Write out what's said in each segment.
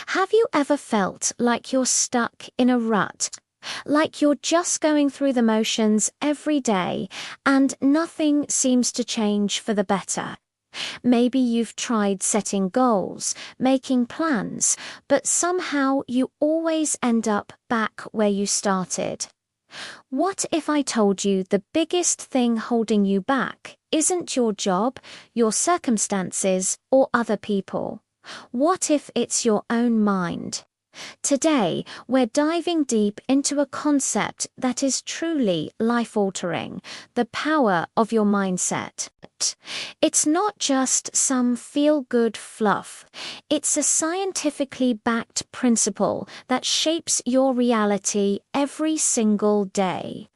Have you ever felt like you're stuck in a rut? Like you're just going through the motions every day and nothing seems to change for the better? Maybe you've tried setting goals, making plans, but somehow you always end up back where you started. What if I told you the biggest thing holding you back isn't your job, your circumstances, or other people? What if it's your own mind? Today, we're diving deep into a concept that is truly life-altering: the power of your mindset. It's not just some feel-good fluff. It's a scientifically backed principle that shapes your reality every single day.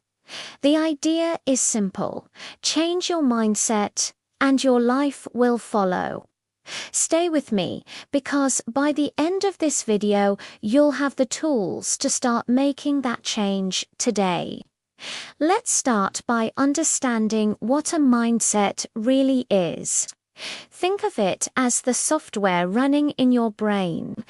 The idea is simple: change your mindset, and your life will follow. Stay with me, because by the end of this video, you'll have the tools to start making that change today. Let's start by understanding what a mindset really is. Think of it as the software running in your brain.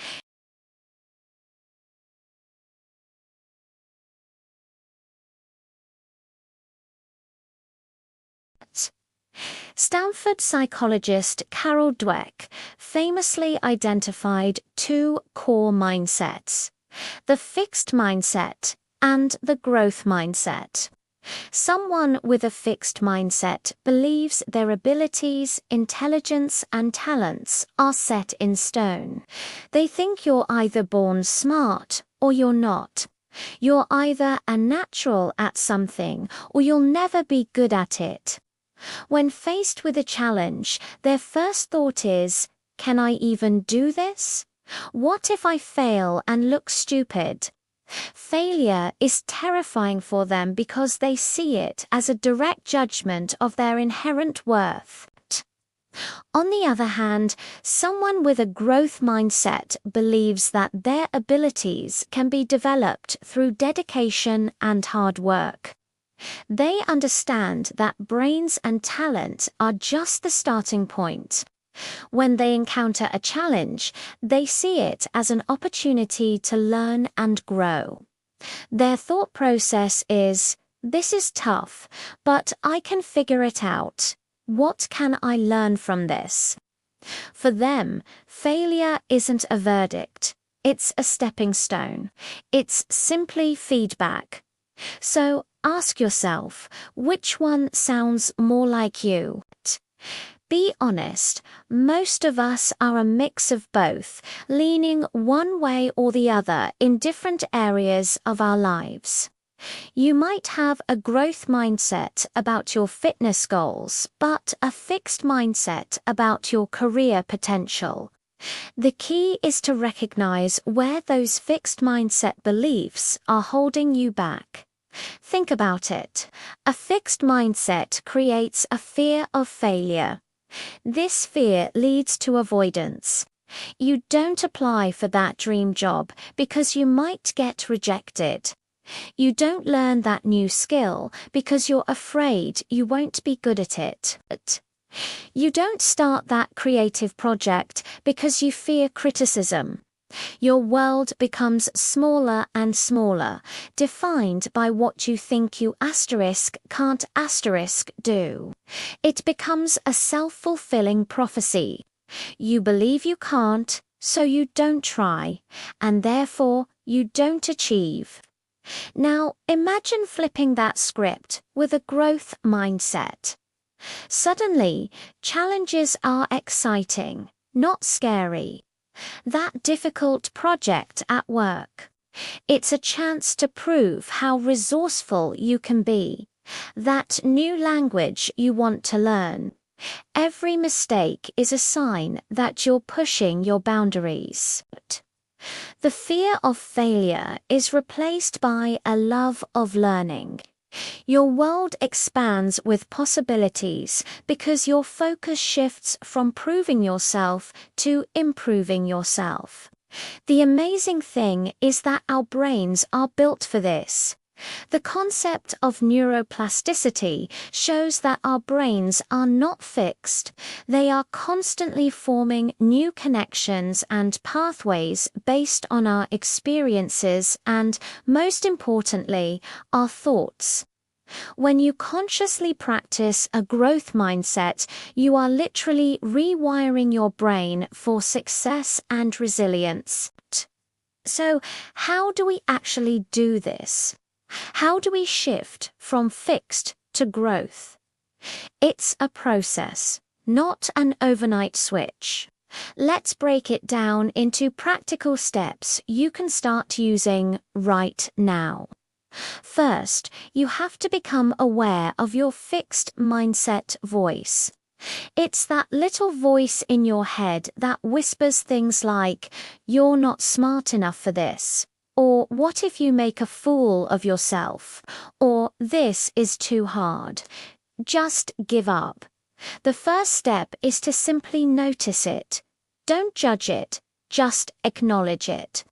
Stanford psychologist Carol Dweck famously identified two core mindsets: the fixed mindset and the growth mindset. Someone with a fixed mindset believes their abilities, intelligence, and talents are set in stone. They think you're either born smart or you're not. You're either a natural at something or you'll never be good at it. When faced with a challenge, their first thought is, can I even do this? What if I fail and look stupid? Failure is terrifying for them because they see it as a direct judgment of their inherent worth. On the other hand, someone with a growth mindset believes that their abilities can be developed through dedication and hard work. They understand that brains and talent are just the starting point. When they encounter a challenge, they see it as an opportunity to learn and grow. Their thought process is, this is tough, but I can figure it out. What can I learn from this? For them, failure isn't a verdict. It's a stepping stone. It's simply feedback. So ask yourself, which one sounds more like you? Be honest, most of us are a mix of both, leaning one way or the other in different areas of our lives. You might have a growth mindset about your fitness goals, but a fixed mindset about your career potential. The key is to recognize where those fixed mindset beliefs are holding you back. Think about it. A fixed mindset creates a fear of failure. This fear leads to avoidance. You don't apply for that dream job because you might get rejected. You don't learn that new skill because you're afraid you won't be good at it. You don't start that creative project because you fear criticism. Your world becomes smaller and smaller, defined by what you think you can't do. It becomes a self-fulfilling prophecy. You believe you can't, so you don't try, and therefore you don't achieve. Now, imagine flipping that script with a growth mindset. Suddenly, challenges are exciting, not scary. That difficult project at work. It's a chance to prove how resourceful you can be. That new language you want to learn. Every mistake is a sign that you're pushing your boundaries. The fear of failure is replaced by a love of learning. Your world expands with possibilities because your focus shifts from proving yourself to improving yourself. The amazing thing is that our brains are built for this. The concept of neuroplasticity shows that our brains are not fixed. They are constantly forming new connections and pathways based on our experiences and, most importantly, our thoughts. When you consciously practice a growth mindset, you are literally rewiring your brain for success and resilience. So, how do we actually do this? How do we shift from fixed to growth? It's a process, not an overnight switch. Let's break it down into practical steps you can start using right now. First, you have to become aware of your fixed mindset voice. It's that little voice in your head that whispers things like, "You're not smart enough for this," or "What if you make a fool of yourself?" or "This is too hard. Just give up." The first step is to simply notice it. Don't judge it, just acknowledge it.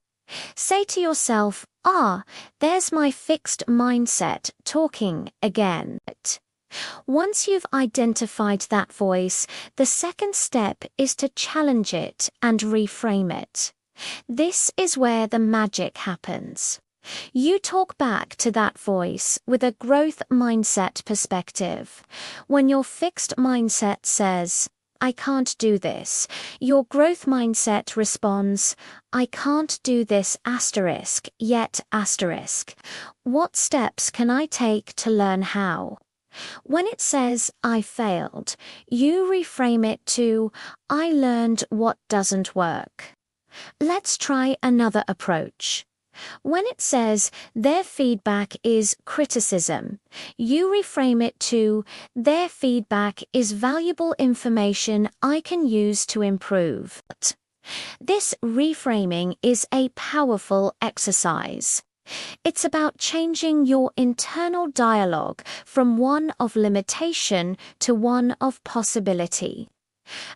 Say to yourself, there's my fixed mindset talking again. Once you've identified that voice, the second step is to challenge it and reframe it. This is where the magic happens. You talk back to that voice with a growth mindset perspective. When your fixed mindset says, "I can't do this," your growth mindset responds, "I can't do this asterisk, yet asterisk. What steps can I take to learn how?" When it says, "I failed," you reframe it to, "I learned what doesn't work." Let's try another approach. When it says, "Their feedback is criticism," you reframe it to, "Their feedback is valuable information I can use to improve." This reframing is a powerful exercise. It's about changing your internal dialogue from one of limitation to one of possibility.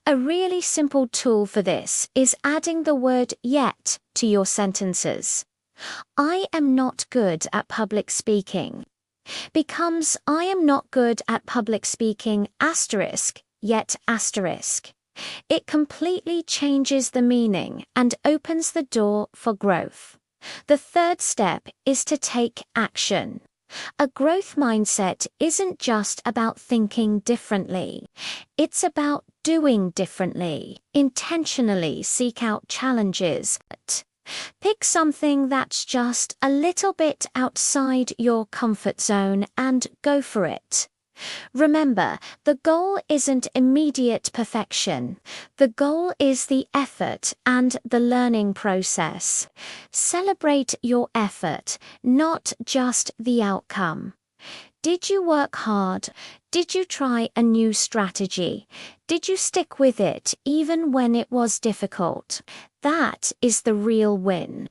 A really simple tool for this is adding the word "yet" to your sentences. "I am not good at public speaking" becomes "I am not good at public speaking asterisk, yet asterisk." It completely changes the meaning and opens the door for growth. The third step is to take action. A growth mindset isn't just about thinking differently. It's about doing differently. Intentionally seek out challenges. Pick something that's just a little bit outside your comfort zone and go for it. Remember, the goal isn't immediate perfection. The goal is the effort and the learning process. Celebrate your effort, not just the outcome. Did you work hard? Did you try a new strategy? Did you stick with it even when it was difficult? That is the real win.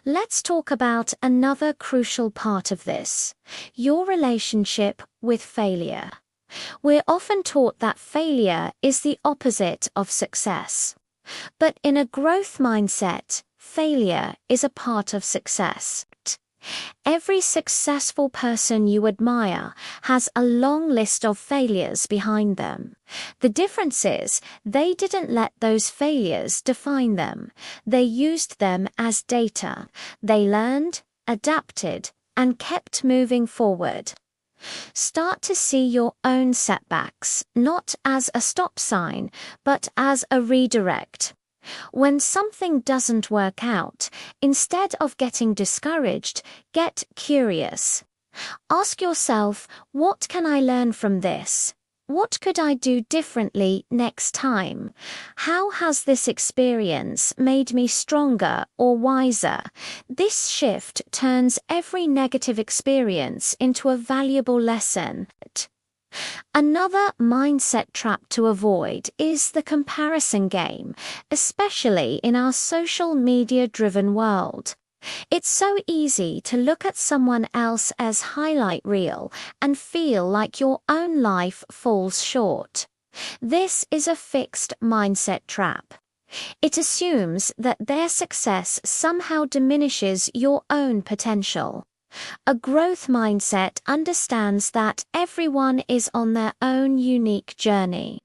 Let's talk about another crucial part of this, your relationship with failure. We're often taught that failure is the opposite of success. But in a growth mindset, failure is a part of success. Every successful person you admire has a long list of failures behind them. The difference is they didn't let those failures define them. They used them as data. They learned, adapted, and kept moving forward. Start to see your own setbacks, not as a stop sign, but as a redirect. When something doesn't work out, instead of getting discouraged, get curious. Ask yourself, what can I learn from this? What could I do differently next time? How has this experience made me stronger or wiser? This shift turns every negative experience into a valuable lesson. Another mindset trap to avoid is the comparison game, especially in our social media-driven world. It's so easy to look at someone else's highlight reel and feel like your own life falls short. This is a fixed mindset trap. It assumes that their success somehow diminishes your own potential. A growth mindset understands that everyone is on their own unique journey.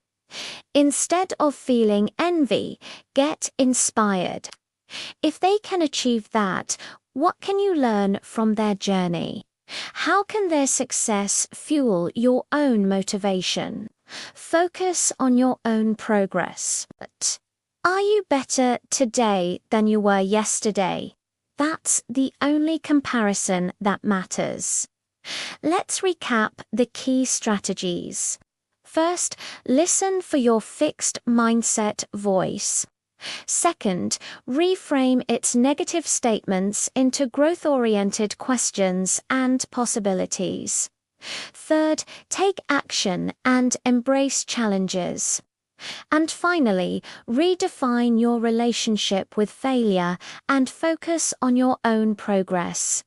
Instead of feeling envy, get inspired. If they can achieve that, what can you learn from their journey? How can their success fuel your own motivation? Focus on your own progress. Are you better today than you were yesterday? That's the only comparison that matters. Let's recap the key strategies. First, listen for your fixed mindset voice. Second, reframe its negative statements into growth-oriented questions and possibilities. Third, take action and embrace challenges. And finally, redefine your relationship with failure and focus on your own progress.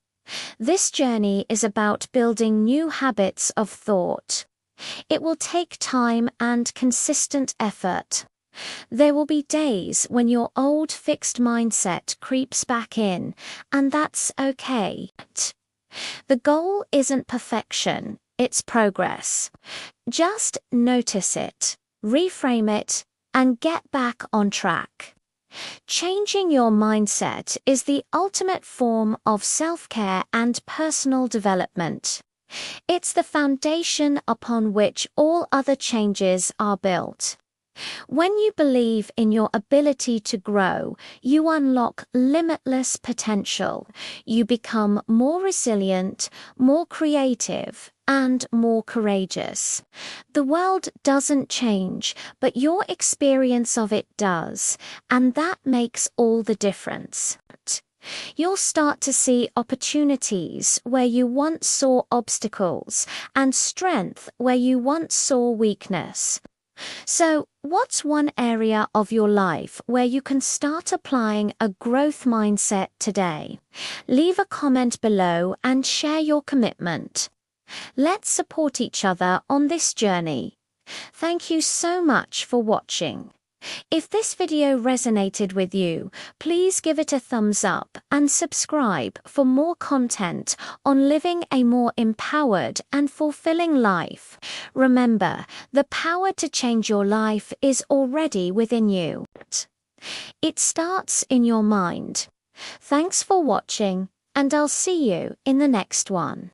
This journey is about building new habits of thought. It will take time and consistent effort. There will be days when your old fixed mindset creeps back in, and that's okay. The goal isn't perfection, it's progress. Just notice it, reframe it, and get back on track. Changing your mindset is the ultimate form of self-care and personal development. It's the foundation upon which all other changes are built. When you believe in your ability to grow, you unlock limitless potential. You become more resilient, more creative, and more courageous. The world doesn't change, but your experience of it does, and that makes all the difference. You'll start to see opportunities where you once saw obstacles, and strength where you once saw weakness. So, what's one area of your life where you can start applying a growth mindset today? Leave a comment below and share your commitment. Let's support each other on this journey. Thank you so much for watching. If this video resonated with you, please give it a thumbs up and subscribe for more content on living a more empowered and fulfilling life. Remember, the power to change your life is already within you. It starts in your mind. Thanks for watching, and I'll see you in the next one.